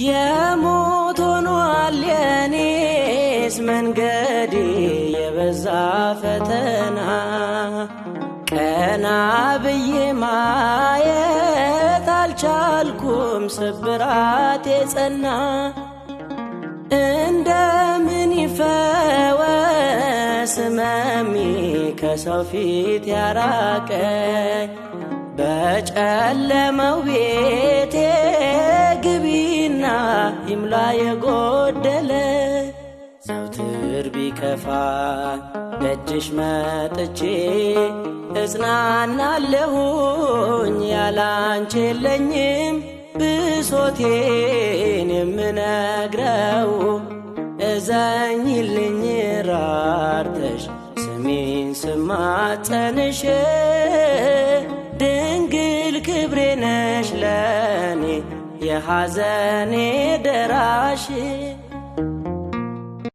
የሞት ሆኗል የኔስ መንገዴ የበዛ ፈተና ቀና ብዬ ማየት አልቻልኩም ስብራቴ ጸና እንደምን ይፈወስ ሕመሜ ከሰው ፊት ያራቀኝ በጨለመው ቤቴ ግቢና ይምላ የጎደለ ዘውትር ቢከፋ ደጅሽ መጥቼ እጽናናለሁኝ ያላንቺ የለኝም ብሶቴን የምነግረው እዘኝልኝ ራርተሽ ስሜን ስማጸንሽ ድንግል ክብሬ ነሽ ለኔ የሐዘኔ ደራሽ